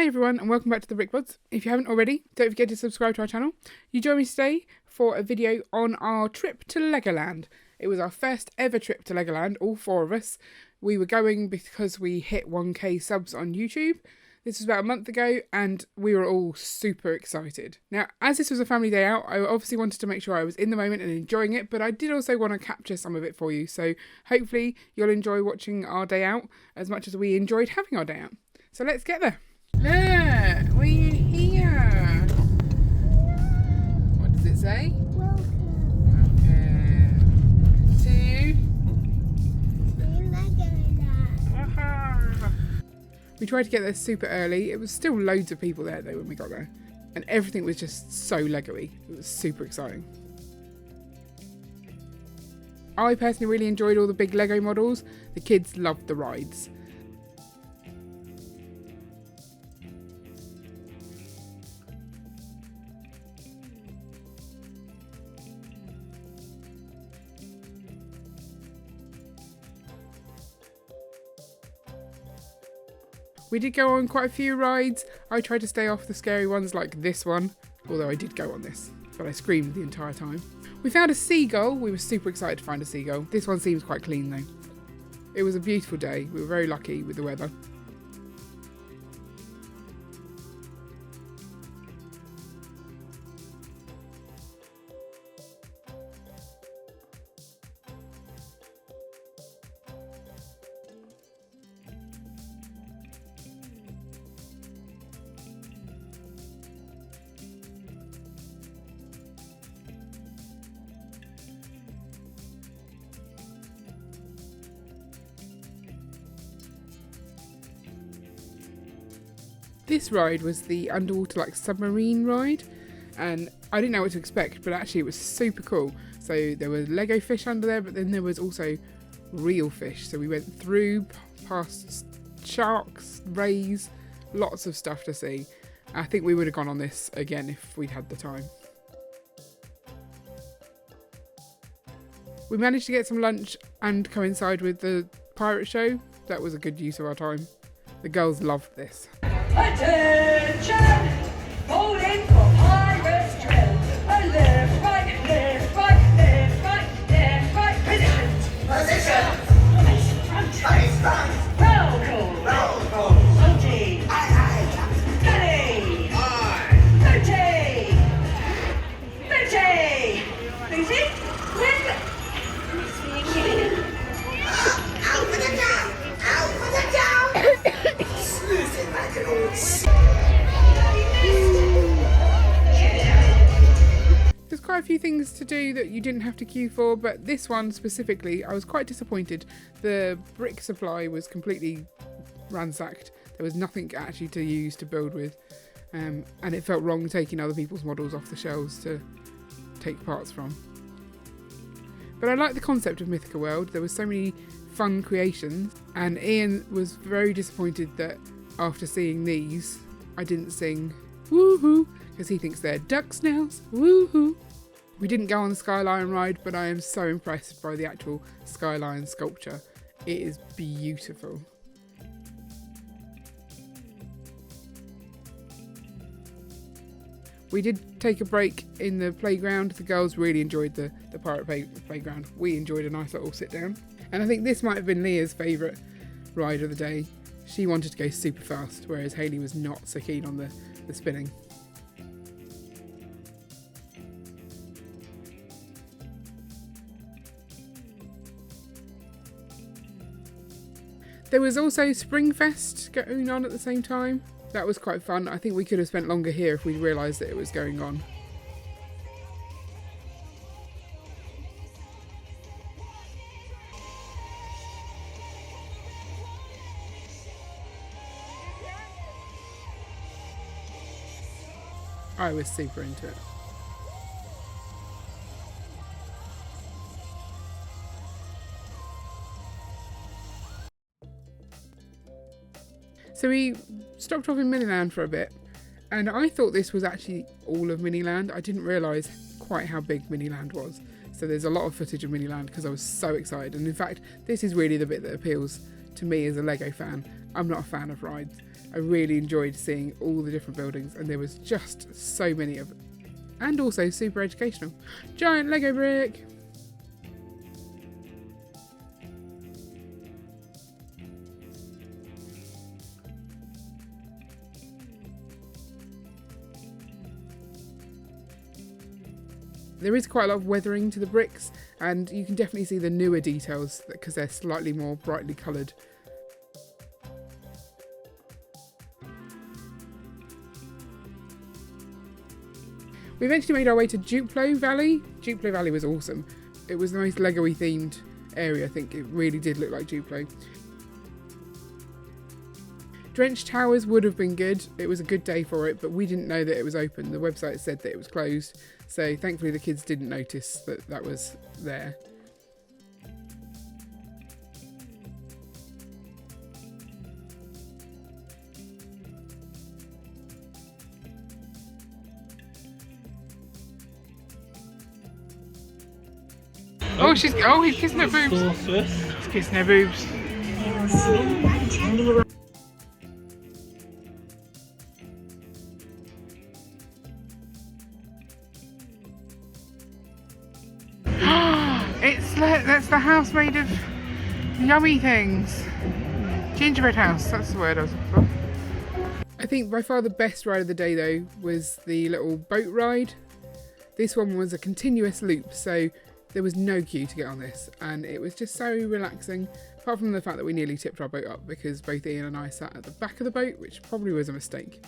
Hi everyone and welcome back to the Brickbods. If you haven't already, don't forget to subscribe to our channel. You join me today for a video on our trip to Legoland. It was our first ever trip to Legoland, all four of us. We were going because we hit 1k subs on YouTube. This was about a month ago and we were all super excited. Now, as this was a family day out, I obviously wanted to make sure I was in the moment and enjoying it, but I did also want to capture some of it for you. So hopefully you'll enjoy watching our day out as much as we enjoyed having our day out. So let's get there. Look, we're here. What does it say? Welcome to Legoland. We tried to get there super early. It was still loads of people there though when we got there. And everything was just so Lego-y. It was super exciting. I personally really enjoyed all the big Lego models. The kids loved the rides. We did go on quite a few rides. I tried to stay off the scary ones like this one, although I did go on this, but I screamed the entire time. We found a seagull. We were super excited to find a seagull. This one seems quite clean though. It was a beautiful day. We were very lucky with the weather. This ride was the underwater submarine ride, and I didn't know what to expect, but actually it was super cool. So there were Lego fish under there, but then there was also real fish. So we went through past sharks, rays, lots of stuff to see. I think we would have gone on this again if we'd had the time. We managed to get some lunch and coincide with the pirate show. That was a good use of our time. The girls loved this. Attention! Hold in for pirate's drill. Left, right, left, right, left, right, left, right. Positions. Face front. Roll call. Salty. Gunny. Booty. Lucy. Win. There's quite a few things to do that you didn't have to queue for, but this one specifically, I was quite disappointed. The brick supply was completely ransacked. There was nothing actually to use to build with, and it felt wrong taking other people's models off the shelves to take parts from. But I like the concept of Mythica World. There were so many fun creations, and Ian was very disappointed that after seeing these, I didn't sing woohoo, because he thinks they're duck snails, woohoo. We didn't go on the Skyline ride, but I am so impressed by the actual Skyline sculpture. It is beautiful. We did take a break in the playground. The girls really enjoyed the pirate playground. We enjoyed a nice little sit down. And I think this might have been Leah's favourite ride of the day. She wanted to go super fast, whereas Hayley was not so keen on the spinning. There was also Springfest going on at the same time. That was quite fun. I think we could have spent longer here if we'd realised that it was going on. I was super into it. So we stopped off in Miniland for a bit, and I thought this was actually all of Miniland. I didn't realise quite how big Miniland was. So there's a lot of footage of Miniland because I was so excited. And in fact, this is really the bit that appeals to me as a Lego fan I'm not a fan of rides. I really enjoyed seeing all the different buildings, and there was just so many of them. And also super educational. Giant Lego brick! There is quite a lot of weathering to the bricks, and you can definitely see the newer details because they're slightly more brightly coloured. We eventually made our way to Duplo Valley. Duplo Valley was awesome. It was the most Lego-y themed area, I think. It really did look like Duplo. Drench Towers would have been good. It was a good day for it, but we didn't know that it was open. The website said that it was closed, so thankfully the kids didn't notice that that was there. He's kissing her boobs. He's kissing her boobs. That's the house made of yummy things. Gingerbread house, that's the word I was looking for. I think by far the best ride of the day though was the little boat ride. This one was a continuous loop, so there was no queue to get on this, and it was just so relaxing, apart from the fact that we nearly tipped our boat up because both Ian and I sat at the back of the boat, which probably was a mistake.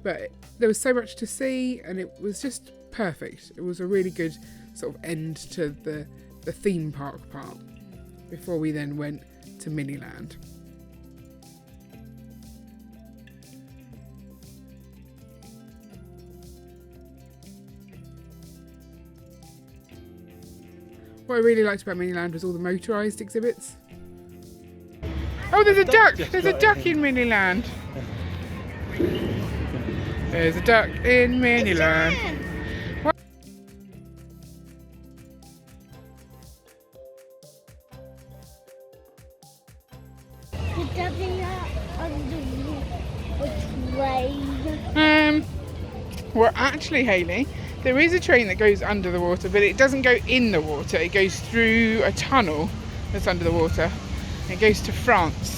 But there was so much to see, and it was just perfect. It was a really good sort of end to the theme park part before we then went to Miniland. What I really liked about Miniland was all the motorised exhibits. Oh, there's a duck! There's a duck in Miniland. There's a duck in Miniland. Well, actually, Hayley, there is a train that goes under the water, but it doesn't go in the water. It goes through a tunnel that's under the water. It goes to France.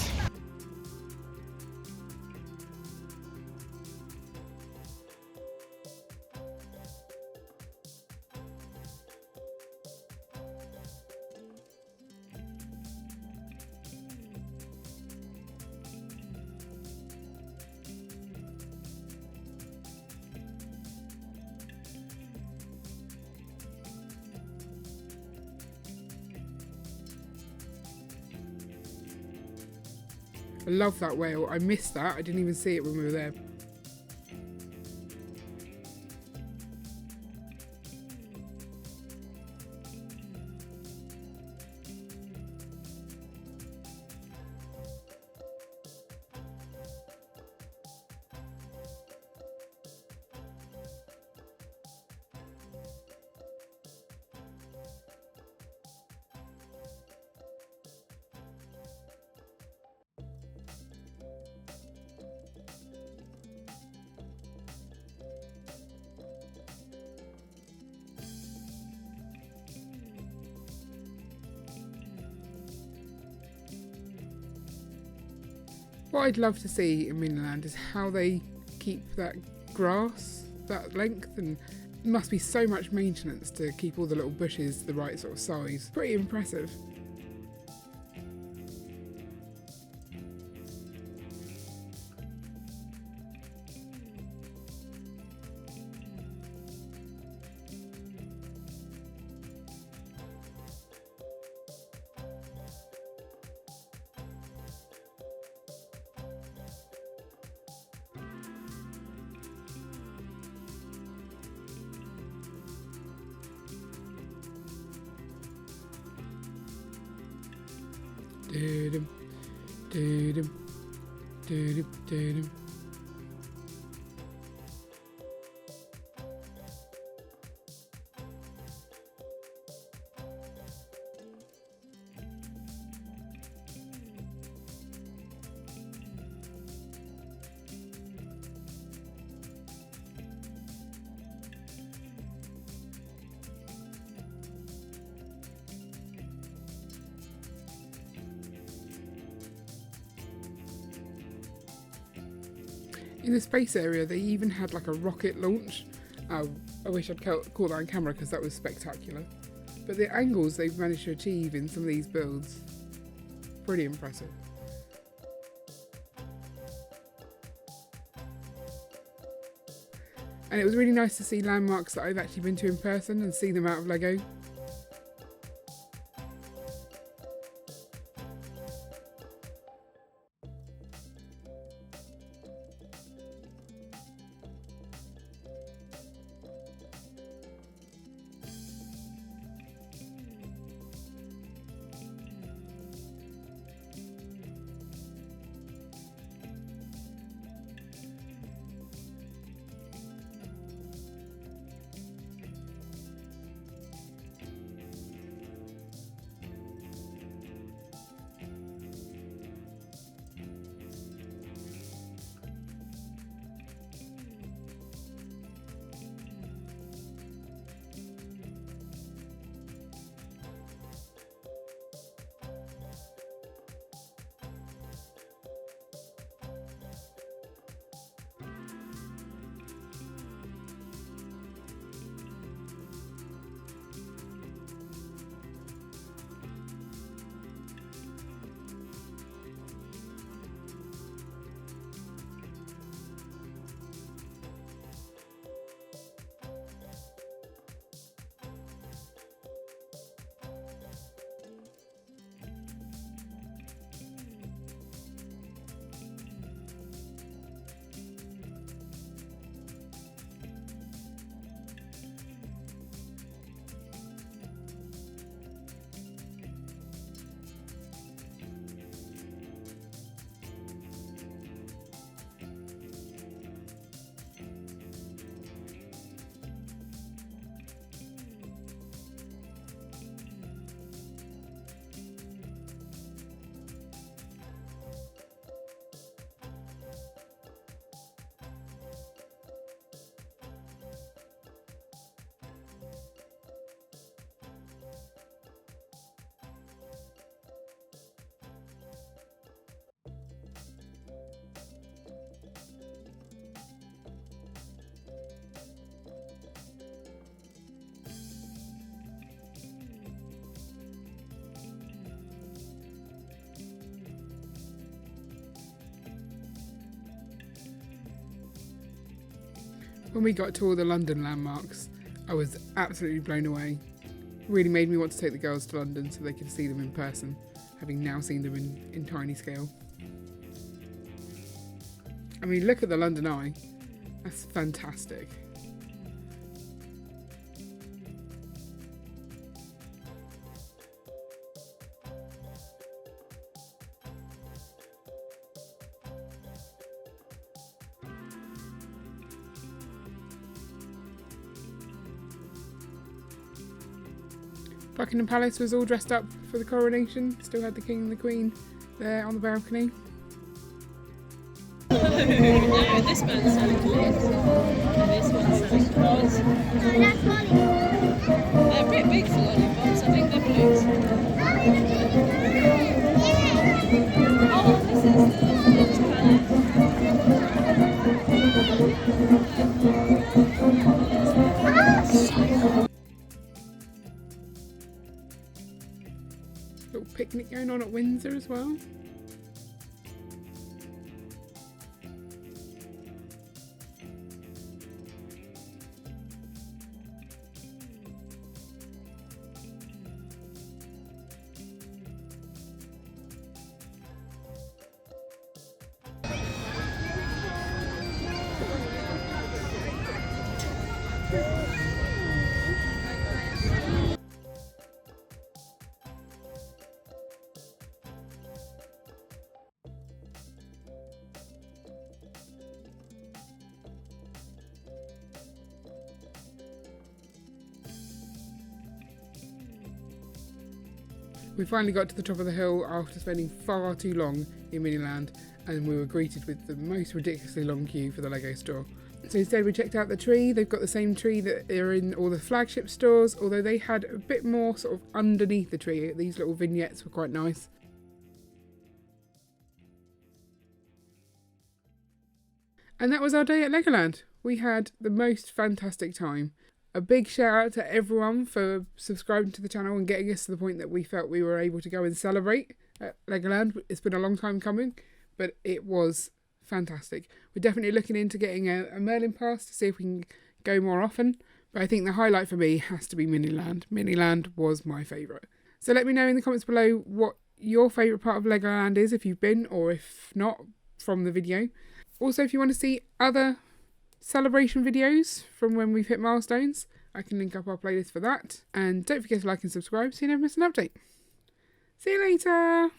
I love that whale. I missed that. I didn't even see it when we were there. What I'd love to see in Miniland is how they keep that grass that length, and it must be so much maintenance to keep all the little bushes the right sort of size. Pretty impressive. Do-dum, do-dum, do-dum, do-dum. In the space area, they even had like a rocket launch. Oh, I wish I'd caught that on camera because that was spectacular. But the angles they've managed to achieve in some of these builds, pretty impressive. And it was really nice to see landmarks that I've actually been to in person and see them out of Lego. When we got to all the London landmarks, I was absolutely blown away. Really made me want to take the girls to London so they could see them in person, having now seen them in tiny scale. I mean, look at the London Eye. That's fantastic. Buckingham Palace was all dressed up for the coronation. Still had the King and the Queen there on the balcony. No, this man's selling Bods. And this one's selling Bods. No, that's lollipops. They're a bit big for lollipops. I think they're blues. Oh, this is the Bods Palace. Little picnic going on at Windsor as well. We finally got to the top of the hill after spending far too long in Miniland, and we were greeted with the most ridiculously long queue for the Lego store. So instead we checked out the tree. They've got the same tree that are in all the flagship stores, although they had a bit more sort of underneath the tree. These little vignettes were quite nice. And that was our day at Legoland. We had the most fantastic time. A big shout out to everyone for subscribing to the channel and getting us to the point that we felt we were able to go and celebrate at Legoland. It's been a long time coming, but it was fantastic. We're definitely looking into getting a Merlin pass to see if we can go more often. But I think the highlight for me has to be Miniland. Miniland was my favourite. So let me know in the comments below what your favourite part of Legoland is, if you've been, or if not, from the video. Also, if you want to see other celebration videos from when we've hit milestones, I can link up our playlist for that. And don't forget to like and subscribe so you never miss an update. See you later!